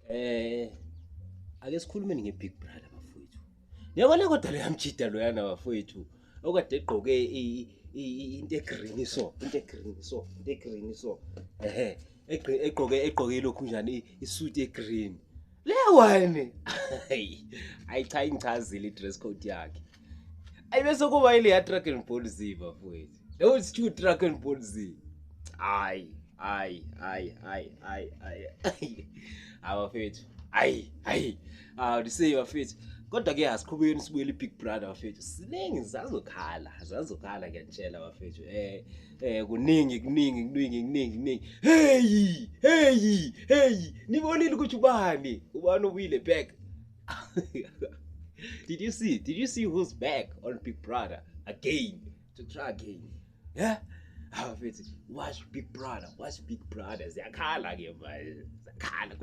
Ake sikhulumeni nge-Big Brother bafowethu. Uyabona kodwa lo yamjida loyana bafowethu okade egqoke into egreen so, egqoke lokhu njani isuit egreen. Le one hayi cha ingichazile i-dress code yakhe. Ayibese kuba ile ya Dragon Ball Z bafowethu. Lo is Dragon Ball Z. Hayi. Abafethu. Hayi. Lise bafethu. Kodwa ke asiqhubekeni sibuyele iBig Brother bafethu. Siningi zazokhala ngiyatshela bafethu. Kuningi. Hey. Nibonile ukuthi ubani? Ubani ubuyile back? Did you see who's back on Big Brother again? To try again. Yeah? Bafethu, watch Big Brother. Ziyakhala ke manje. Zakhala.